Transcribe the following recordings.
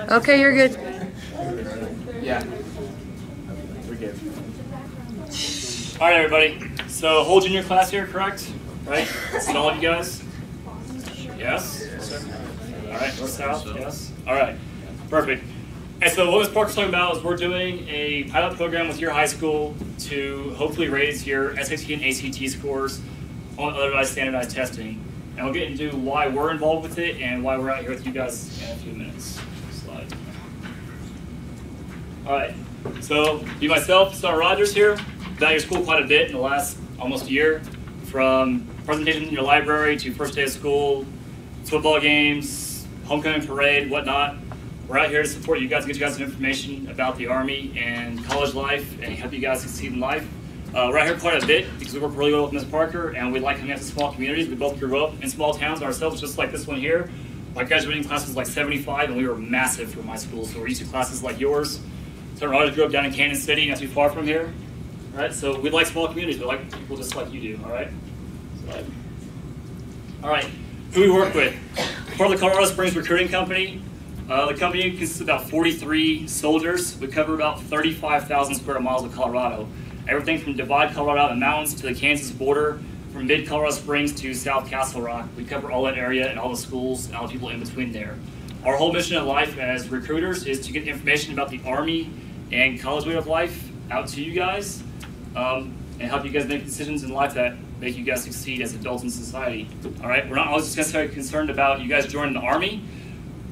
Okay, you're good. Yeah. We're good. All right, everybody. So, whole junior class here, correct? Right? Is it all of you guys? Yes? All right, north, south, yes? All right, perfect. And so what this park is talking about is we're doing a pilot program with your high school to hopefully raise your SAT and ACT scores on otherwise standardized testing. And we'll get into why we're involved with it and why we're out here with you guys in a few minutes. Slide. All right, so me myself, Star Rogers here. Been at your school quite a bit in the last almost year, from presentation in your library to first day of school, football games, homecoming parade, whatnot. We're out here to support you guys, get you guys some information about the Army and college life and help you guys succeed in life. We're out here quite a bit because we work really well with Ms. Parker and we like coming out to small communities. We both grew up in small towns ourselves, just like this one here. My graduating class was like 75 and we were massive for my school, so we're used to classes like yours. So Rogers grew up down in Kansas City, not too far from here. All right, so we like small communities, we like people just like you do, all right? All right, who we work with. Part of the Colorado Springs Recruiting Company. The company consists of about 43 soldiers. We cover about 35,000 square miles of Colorado. Everything from Divide, Colorado, the mountains to the Kansas border, from mid-Colorado Springs to South Castle Rock. We cover all that area and all the schools and all the people in between there. Our whole mission in life as recruiters is to get information about the Army and college way of life out to you guys and help you guys make decisions in life that make you guys succeed as adults in society. All right, we're not always just necessarily concerned about you guys joining the Army.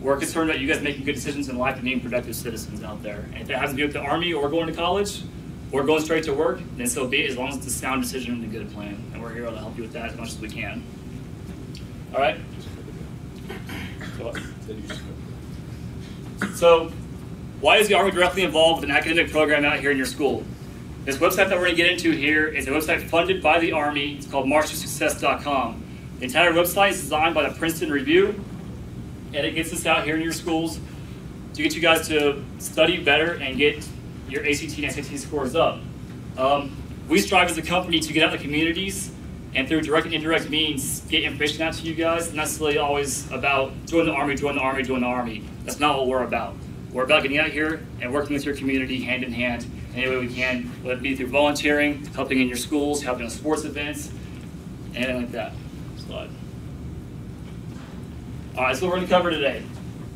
We're concerned about you guys making good decisions in life and being productive citizens out there. And if that has to do with the Army or going to college or going straight to work, then so be it, as long as it's a sound decision and a good plan. And we're here to help you with that as much as we can. All right? So, why is the Army directly involved with an academic program out here in your school? This website that we're going to get into here is a website funded by the Army. It's called marchtosuccess.com. The entire website is designed by the Princeton Review, and it gets us out here in your schools to get you guys to study better and get your ACT and SAT scores up. We strive as a company to get out in the communities and through direct and indirect means get information out to you guys. Not necessarily always about join the Army, join the Army, join the Army. That's not what we're about. We're about getting out here and working with your community hand in hand any way we can, whether it be through volunteering, helping in your schools, helping in sports events, anything like that. Slide. All right, so what we're going to cover today.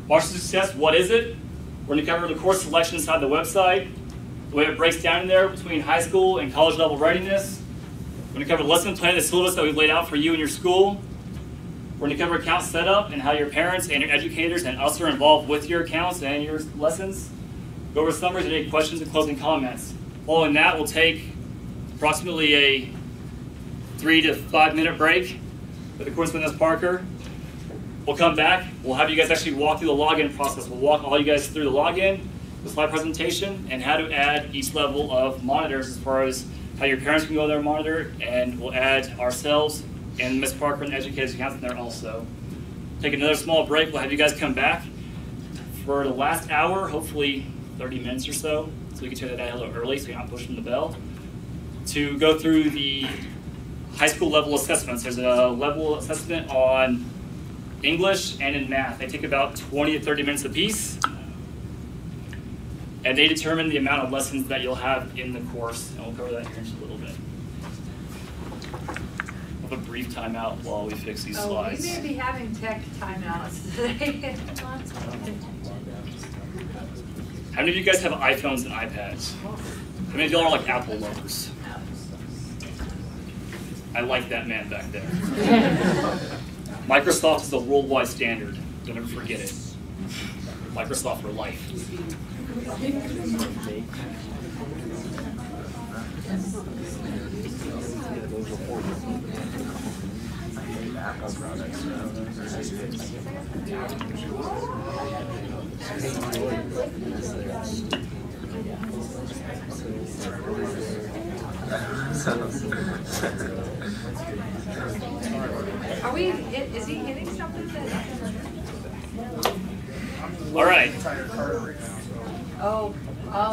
March to Success, what is it? We're going to cover the course selection inside the website, the way it breaks down in there between high school and college level readiness. We're going to cover the lesson plan, the syllabus that we've laid out for you and your school. We're going to cover account setup and how your parents and your educators and us are involved with your accounts and your lessons. Go over summaries and any questions and closing comments. Following that, we'll take approximately a 3 to 5 minute break with the course with Ms. Parker. We'll come back, we'll have you guys actually walk through the login process. We'll walk all you guys through the login, the slide presentation, and how to add each level of monitors as far as how your parents can go there and monitor, and we'll add ourselves and Ms. Parker and the educators' accounts in there also. Take another small break, we'll have you guys come back for the last hour, hopefully 30 minutes or so we can turn that out a little early so you're not pushing the bell, to go through the high school level assessments. There's a level assessment on English and in math. They take about 20 to 30 minutes apiece, and they determine the amount of lessons that you'll have in the course, and we'll cover that here in just a little bit. We'll have a brief timeout while we fix these slides. We may be having tech timeouts today. How many of you guys have iPhones and iPads? How many of y'all are like Apple lovers? I like that man back there. Microsoft is the worldwide standard. Don't ever forget it. Microsoft for life. Are we, is he hitting something? All right. Oh,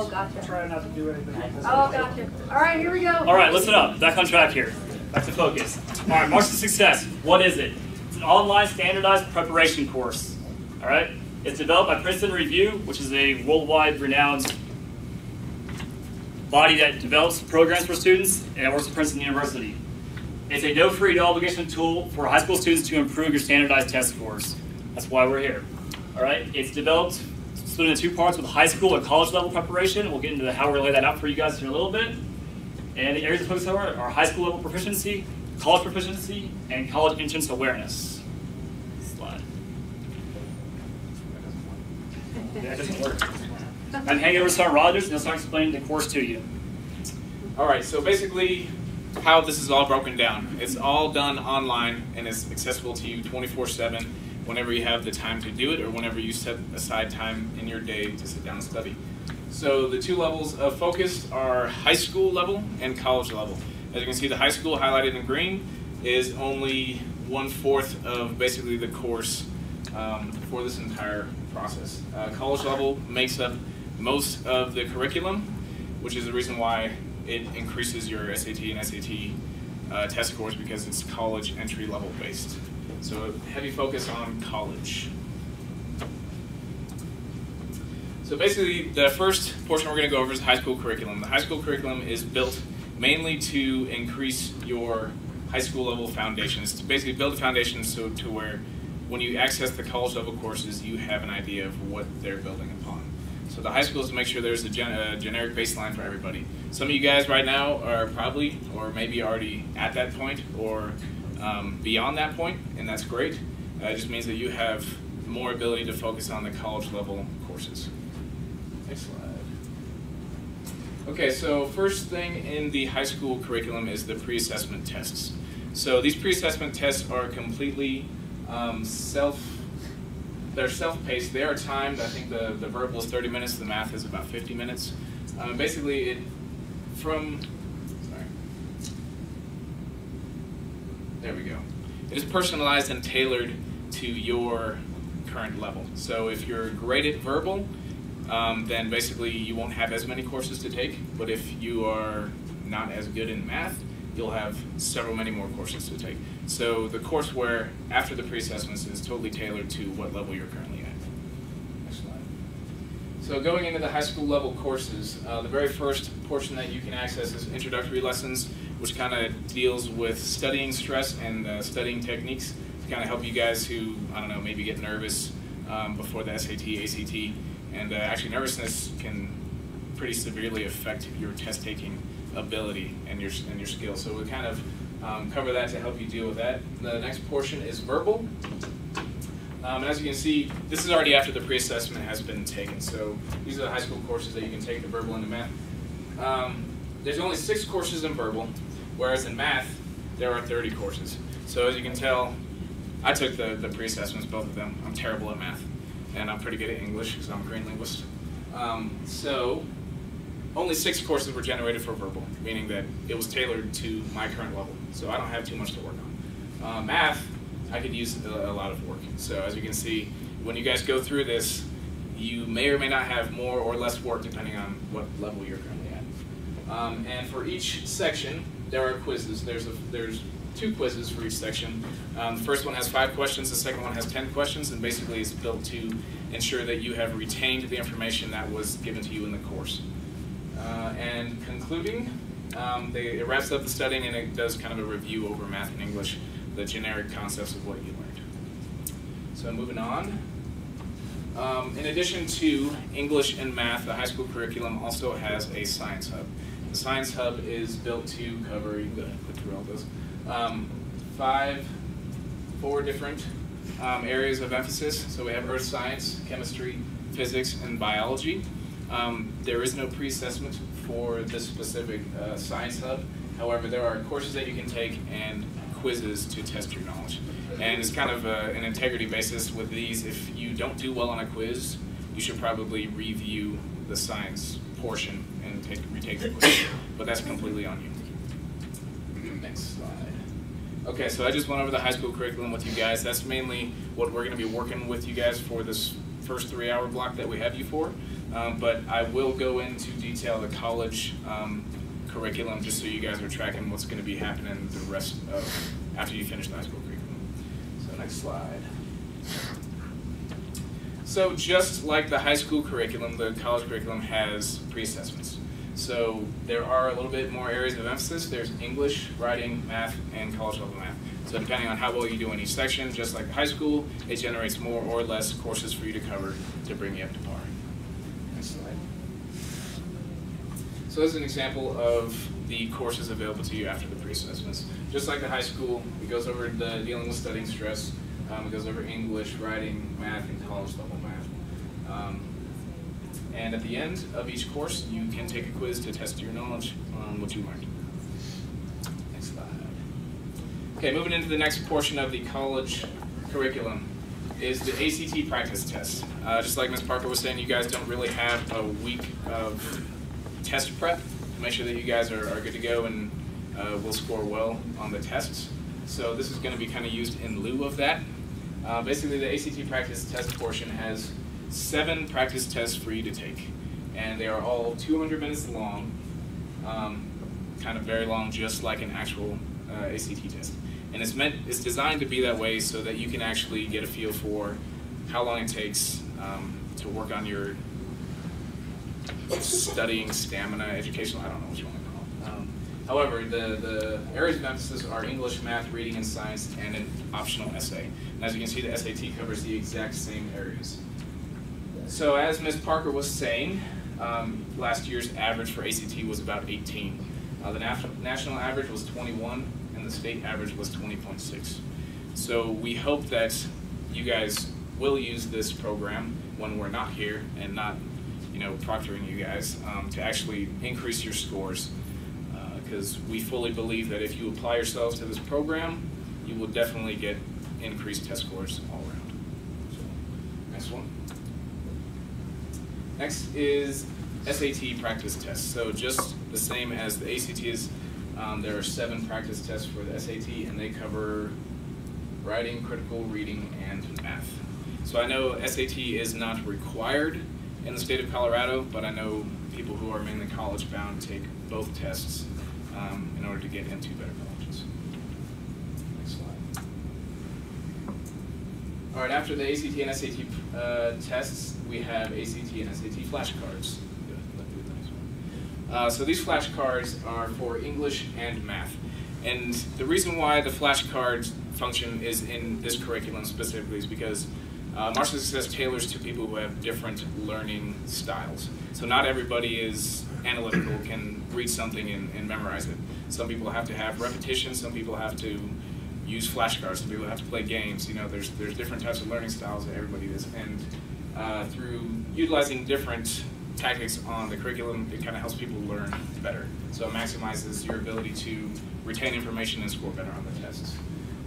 gotcha. Try not to do anything. Oh, gotcha. All right, here we go. All right, listen up. Back on track here. Back to focus. All right, March to Success. What is it? It's an online standardized preparation course. All right? It's developed by Princeton Review, which is a worldwide renowned body that develops programs for students, and it works with Princeton University. It's a no-fee, no-obligation tool for high school students to improve your standardized test scores. That's why we're here. All right, it's developed split into 2 parts with high school and college level preparation. We'll get into how we're going to lay that out for you guys in a little bit. And the areas of focus are high school level proficiency, college proficiency, and college entrance awareness. Slide. That doesn't work. I'm handing over to Sergeant Rogers, and he'll start explaining the course to you. All right, so basically how this is all broken down. It's all done online, and it's accessible to you 24/7 whenever you have the time to do it or whenever you set aside time in your day to sit down and study. So the 2 levels of focus are high school level and college level. As you can see, the high school highlighted in green is only 1/4 of basically the course for this entire process. College level makes up most of the curriculum, which is the reason why it increases your SAT and SAT test scores, because it's college entry level based. So heavy focus on college. So basically the first portion we're going to go over is high school curriculum. The high school curriculum is built mainly to increase your high school level foundation. It's to basically build a foundation so to where when you access the college level courses, you have an idea of what they're building upon. So the high school is to make sure there's a generic baseline for everybody. Some of you guys right now are probably, or maybe already at that point, or beyond that point, and that's great. It just means that you have more ability to focus on the college level courses. Next slide. Okay, so first thing in the high school curriculum is the pre-assessment tests. So these pre-assessment tests are completely they're self-paced. They are timed. I think the verbal is 30 minutes, the math is about 50 minutes. Basically, there we go. It is personalized and tailored to your current level. So if you're great at verbal, then basically you won't have as many courses to take. But if you are not as good in math, you'll have many more courses to take. So the courseware after the pre-assessments is totally tailored to what level you're currently at. Next slide. So going into the high school level courses, the very first portion that you can access is introductory lessons, which kind of deals with studying stress and studying techniques to kind of help you guys who, I don't know, maybe get nervous before the SAT, ACT, and actually nervousness can pretty severely affect your test-taking ability and your skills. So we kind of cover that to help you deal with that. The next portion is verbal. And as you can see, this is already after the pre-assessment has been taken. So these are the high school courses that you can take, the verbal and the math. There's only 6 courses in verbal, whereas in math, there are 30 courses. So as you can tell, I took the pre-assessments, both of them. I'm terrible at math, and I'm pretty good at English because I'm a Korean linguist. So only 6 courses were generated for verbal, meaning that it was tailored to my current level. So I don't have too much to work on. Math, I could use a lot of work. So as you can see, when you guys go through this, you may or may not have more or less work depending on what level you're currently at. And for each section, there are quizzes. There's 2 quizzes for each section. The first one has 5 questions, the second one has 10 questions, and basically it's built to ensure that you have retained the information that was given to you in the course. And concluding, it wraps up the studying and it does kind of a review over math and English, the generic concepts of what you learned. So moving on. In addition to English and math, the high school curriculum also has a science hub. The science hub is built to cover, you can go ahead and put through all those, 4 different areas of emphasis. So we have earth science, chemistry, physics, and biology. There is no pre-assessment for this specific science hub. However, there are courses that you can take and quizzes to test your knowledge. And it's kind of an integrity basis with these. If you don't do well on a quiz, you should probably review the science portion and retake the quiz. But that's completely on you. Next slide. Okay, so I just went over the high school curriculum with you guys. That's mainly what we're going to be working with you guys for this first 3-hour block that we have you for. But I will go into detail the college curriculum just so you guys are tracking what's going to be happening the rest of after you finish the high school curriculum. So next slide. So just like the high school curriculum, the college curriculum has pre-assessments. So there are a little bit more areas of emphasis. There's English, writing, math, and college level math. So depending on how well you do in each section, just like high school, it generates more or less courses for you to cover to bring you up to par. Next slide. So this is an example of the courses available to you after the pre-assessments. Just like the high school, it goes over the dealing with studying stress. It goes over English, writing, math, and college level math. And at the end of each course, you can take a quiz to test your knowledge on what you learned. Next slide. Okay, moving into the next portion of the college curriculum is the ACT practice test. Just like Ms. Parker was saying, you guys don't really have a week of test prep to make sure that you guys are good to go and will score well on the tests. So this is going to be kind of used in lieu of that. Basically, the ACT practice test portion has 7 practice tests for you to take, and they are all 200 minutes long, kind of very long, just like an actual ACT test. And it's designed to be that way so that you can actually get a feel for how long it takes to work on your studying stamina, educational, I don't know what you want to call it. However, the areas of emphasis are English, math, reading, and science, and an optional essay. And as you can see, the SAT covers the exact same areas. So as Ms. Parker was saying, last year's average for ACT was about 18. The national average was 21, and the state average was 20.6. So we hope that you guys will use this program when we're not here and not, proctoring you guys to actually increase your scores. Because we fully believe that if you apply yourselves to this program, you will definitely get increased test scores all around. So, next one. Next is SAT practice tests. So just the same as the ACTs, there are 7 practice tests for the SAT, and they cover writing, critical reading, and math. So I know SAT is not required in the state of Colorado, but I know people who are mainly college bound take both tests in order to get into better colleges. Next slide. All right, after the ACT and SAT tests, we have ACT and SAT flashcards. So these flashcards are for English and math. And the reason why the flashcard function is in this curriculum specifically is because Marshall Success tailors to people who have different learning styles. So not everybody is analytical, can read something and memorize it. Some people have to have repetition, some people have to use flashcards, some people have to play games. There's different types of learning styles that everybody is. And through utilizing different tactics on the curriculum, it kind of helps people learn better. So it maximizes your ability to retain information and score better on the tests.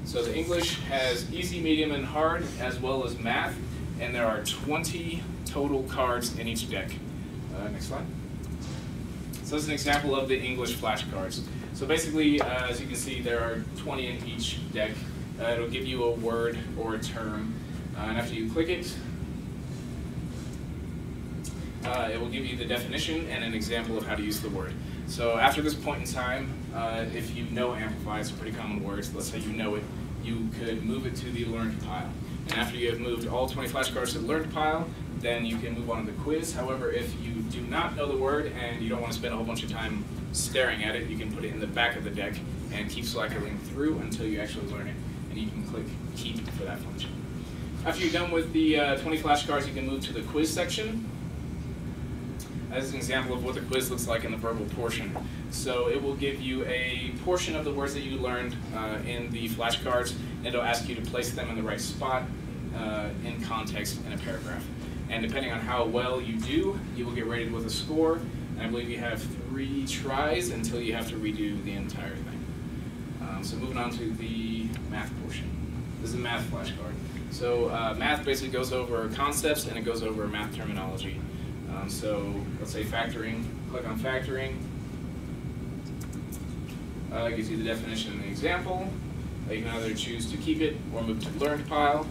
So the English has easy, medium, and hard, as well as math, and there are 20 total cards in each deck. Next slide. So this is an example of the English flashcards. So basically, as you can see, there are 20 in each deck. It'll give you a word or a term, and after you click it, it will give you the definition and an example of how to use the word. So after this point in time, if you know Amplify, it's a pretty common word, so let's say you know it, you could move it to the learned pile. And after you have moved all 20 flashcards to the learned pile, then you can move on to the quiz. However, if you do not know the word and you don't want to spend a whole bunch of time staring at it, you can put it in the back of the deck and keep cycling through until you actually learn it. And you can click keep for that function. After you're done with the 20 flashcards, you can move to the quiz section. As an example of what the quiz looks like in the verbal portion. So it will give you a portion of the words that you learned in the flashcards, and it'll ask you to place them in the right spot in context in a paragraph. And depending on how well you do, you will get rated with a score, and I believe you have 3 tries until you have to redo the entire thing. So moving on to the math portion. This is a math flashcard. So math basically goes over concepts and it goes over math terminology. So let's say factoring, click on factoring. It gives you the definition and the example. You can either choose to keep it or move to the learned pile.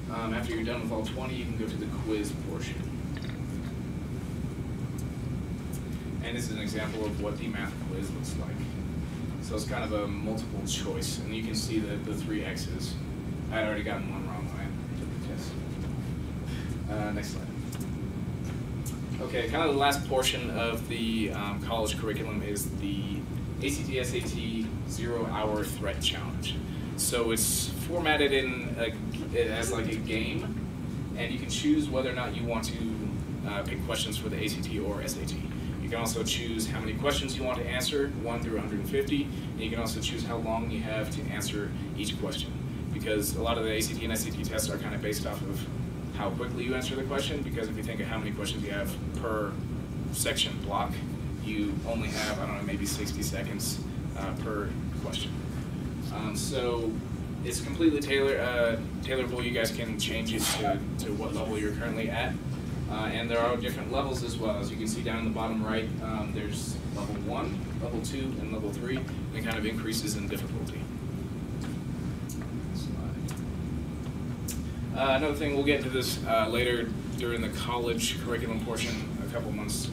After you're done with all 20, you can go to the quiz portion. And this is an example of what the math quiz looks like. So it's kind of a multiple choice, and you can see the 3 X's. I had already gotten one wrong when I took the test. Next slide. Okay, kind of the last portion of the college curriculum is the ACT-SAT 0-hour threat challenge. So it's formatted as like a game, and you can choose whether or not you want to pick questions for the ACT or SAT. You can also choose how many questions you want to answer, 1 through 150, and you can also choose how long you have to answer each question. Because a lot of the ACT and SAT tests are kind of based off of how quickly you answer the question, because if you think of how many questions you have per section block, you only have, I don't know, maybe 60 seconds per question. So it's completely tailorable. You guys can change it to what level you're currently at. And there are different levels as well. As you can see down in the bottom right, there's level 1, level 2, and level 3, and it kind of increases in difficulty. Another thing, we'll get into this later during the college curriculum portion a couple months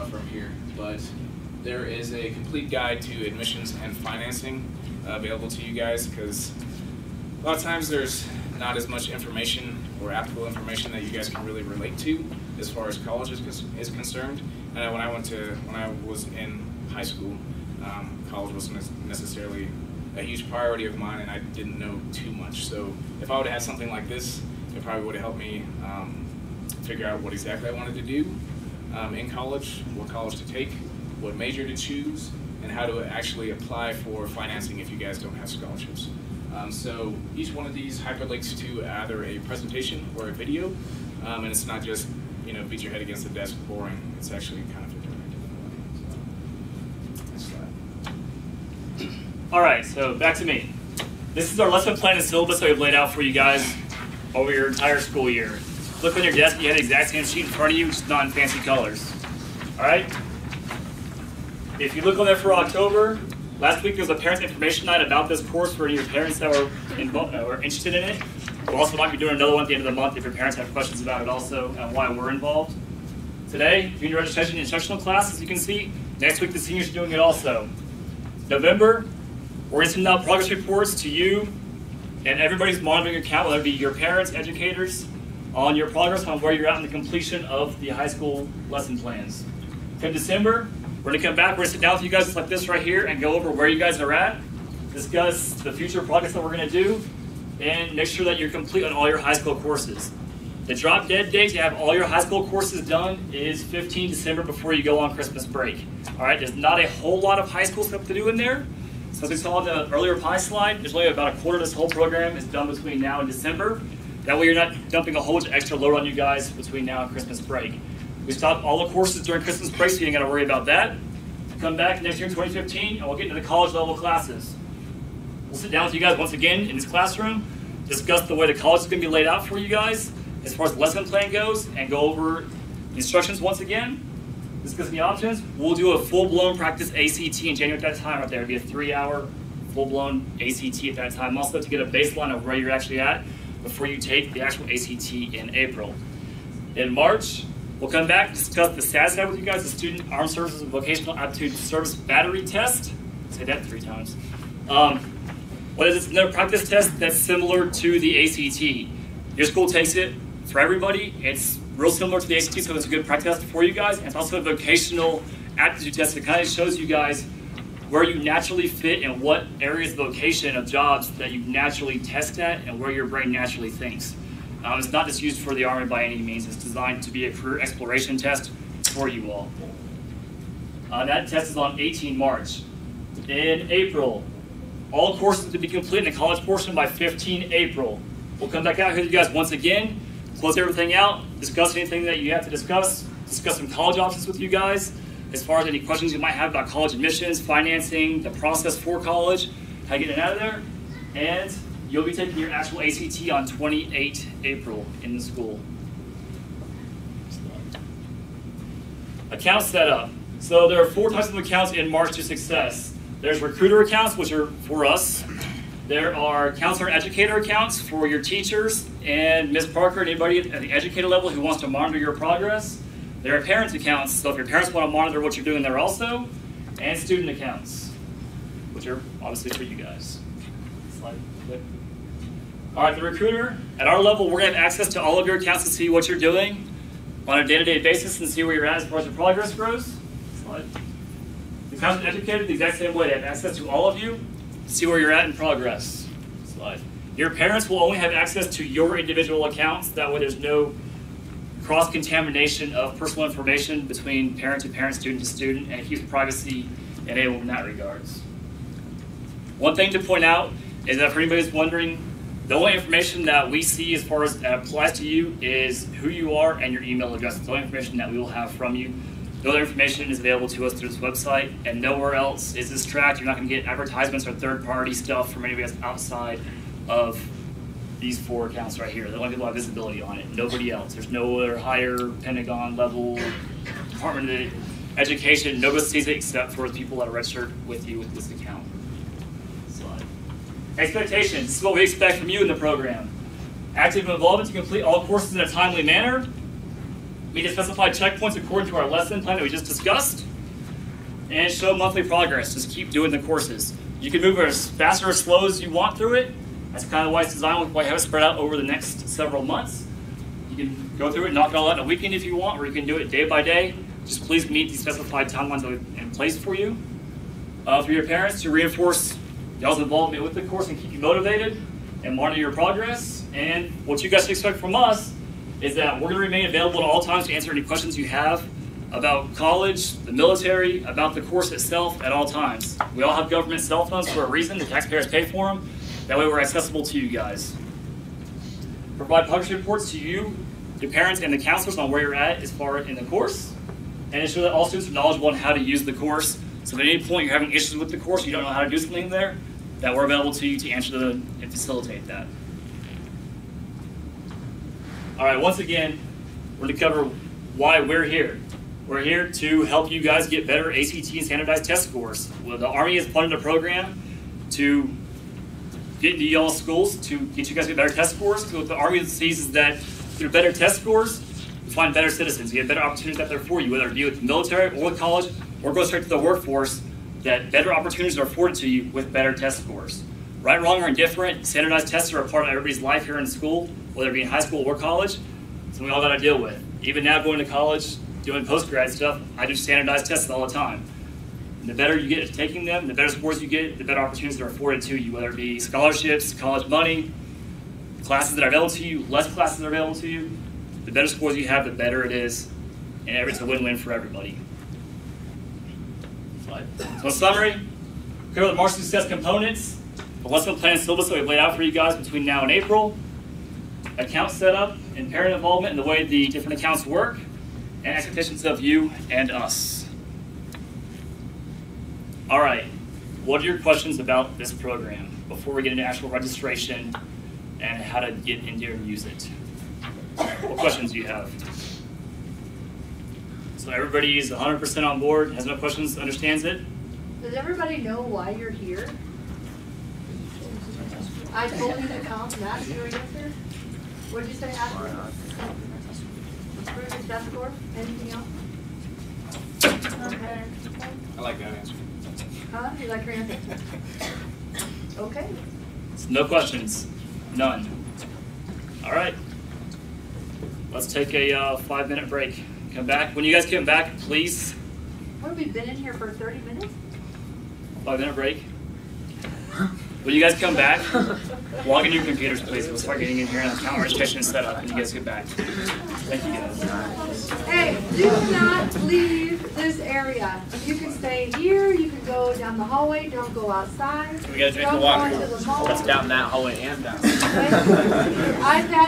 from here, but there is a complete guide to admissions and financing available to you guys, because a lot of times there's not as much information or applicable information that you guys can really relate to as far as college is concerned. And when I was in high school, college wasn't necessarily a huge priority of mine, and I didn't know too much. So if I would have had something like this, it probably would have helped me figure out what exactly I wanted to do in college, what college to take, what major to choose, and how to actually apply for financing if you guys don't have scholarships. So each one of these hyperlinks to either a presentation or a video, and it's not just, you know, beat your head against the desk boring. It's actually kind of interactive. Next slide. All right, so back to me. This is our lesson plan and syllabus that we've laid out for you guys over your entire school year. Look on your desk, you have the exact same sheet in front of you, just not in fancy colors. All right? If you look on there for October, last week there was a parents information night about this course for any of your parents that were interested in it. We'll also might be doing another one at the end of the month if your parents have questions about it also and why we're involved. Today, junior registration and instructional class, as you can see. Next week, the seniors are doing it also. November, we're going to send out progress reports to you and everybody's monitoring your account, whether it be your parents, educators, on your progress on where you're at in the completion of the high school lesson plans. Come December, we're going to come back, we're going to sit down with you guys just like this right here and go over where you guys are at, discuss the future projects that we're going to do, and make sure that you're complete on all your high school courses. The drop dead date to have all your high school courses done is 15 December before you go on Christmas break. All right, there's not a whole lot of high school stuff to do in there. So as we saw in the earlier pie slide, there's only about a quarter of this whole program is done between now and December. That way you're not dumping a whole bunch of extra load on you guys between now and Christmas break. We stopped all the courses during Christmas break, so you ain't got to worry about that. Come back next year in 2015, and we'll get into the college level classes. We'll sit down with you guys once again in this classroom, discuss the way the college is going to be laid out for you guys as far as the lesson plan goes, and go over the instructions once again, discuss the options. We'll do a full-blown practice ACT in January at that time right there. It'll be a 3-hour full-blown ACT at that time, also to get a baseline of where you're actually at before you take the actual ACT in April. In March, we'll come back and discuss the SAT side with you guys, the Student Armed Services and Vocational Aptitude Service Battery Test. Say that 3 times. What is it? It's another practice test that's similar to the ACT. Your school takes it for everybody. It's real similar to the ACT, so it's a good practice test for you guys. And it's also a vocational aptitude test that kind of shows you guys where you naturally fit and what areas of vocation of jobs that you naturally test at and where your brain naturally thinks. It's not just used for the Army by any means. It's designed to be a career exploration test for you all. That test is on 18 March. In April, all courses to be complete in the college portion by 15 April. We'll come back out here with you guys once again, close everything out, discuss anything that you have to discuss some college options with you guys, as far as any questions you might have about college admissions, financing, the process for college, how to get it out of there, and you'll be taking your actual ACT on 28 April in the school. Account setup. So there are 4 types of accounts in March to Success. There's recruiter accounts, which are for us. There are counselor and educator accounts for your teachers and Ms. Parker and anybody at the educator level who wants to monitor your progress. There are parents accounts, so if your parents want to monitor what you're doing there also, and student accounts, which are obviously for you guys. Slide, click. All right, the recruiter, at our level, we're going to have access to all of your accounts to see what you're doing on a day-to-day basis and see where you're at as far as your progress grows. Slide. The content educator, the exact same way, they have access to all of you to see where you're at in progress. Slide. Your parents will only have access to your individual accounts. That way there's no cross-contamination of personal information between parent to parent, student to student, and it keeps privacy enabled in that regards. One thing to point out is that for anybody who's wondering, the only information that we see as far as that applies to you is who you are and your email address. It's the only information that we will have from you. The other information is available to us through this website, and nowhere else is this tracked. You're not going to get advertisements or third-party stuff from anybody else outside of these 4 accounts right here. The only people have visibility on it. Nobody else. There's no other higher Pentagon level Department of Education. Nobody sees it except for the people that are registered with you with this account. Slide. Expectations. This is what we expect from you in the program. Active involvement to complete all courses in a timely manner. Meet the specified checkpoints according to our lesson plan that we just discussed. And show monthly progress. Just keep doing the courses. You can move as fast or as slow as you want through it. That's kind of why it's designed, why you have it spread out over the next several months. You can go through it and knock it all out in a weekend if you want, or you can do it day by day. Just please meet the specified timelines that we have in place for you. For your parents, to reinforce y'all's involvement with the course and keep you motivated and monitor your progress. And what you guys should expect from us is that we're going to remain available at all times to answer any questions you have about college, the military, about the course itself at all times. We all have government cell phones for a reason. The taxpayers pay for them. That way we're accessible to you guys. Provide progress reports to you, your parents, and the counselors on where you're at as far in the course. And ensure that all students are knowledgeable on how to use the course. So if at any point you're having issues with the course, you don't know how to do something there, that we're available to you to answer them and facilitate that. All right, once again, we're going to cover why we're here. We're here to help you guys get better ACT and standardized test scores. Well, the Army has funded a program to get into y'all's schools to get you guys to get better test scores. So what the Army sees is that through better test scores, you find better citizens. You get better opportunities out there for you, whether it be with the military or with college, or go straight to the workforce, that better opportunities are afforded to you with better test scores. Right, wrong, or indifferent, standardized tests are a part of everybody's life here in school, whether it be in high school or college, so we all got to deal with. Even now going to college, doing post-grad stuff, I do standardized tests all the time. And the better you get at taking them, the better scores you get, the better opportunities are afforded to you, whether it be scholarships, college money, classes that are available to you, less classes that are available to you. The better scores you have, the better it is, and it's a win-win for everybody. So in summary, cover the March Success components, the lesson plan and syllabus that we've laid out for you guys between now and April, account setup and parent involvement in the way the different accounts work, and expectations of you and us. All right, what are your questions about this program before we get into actual registration and how to get in here and use it? What questions do you have? So everybody is 100% on board, has no questions, understands it? Does everybody know why you're here? I told you to come, that's your answer? What did you say after? Improve your test score? Anything else? Okay. I like that answer. Huh? You like your answer? Okay. No questions, none. All right, let's take a 5-minute break. Come back. When you guys come back, please. What, have we been in here for 30 minutes? 5-minute break. When you guys come back, log in your computers, please. We'll start getting in here and account registration is set up when you guys get back. Thank you, guys. Hey, do not leave this area. You can stay here, you can go down the hallway, don't go outside. We gotta drink the Don't water. go into the mall. That's down that hallway and down. Your iPad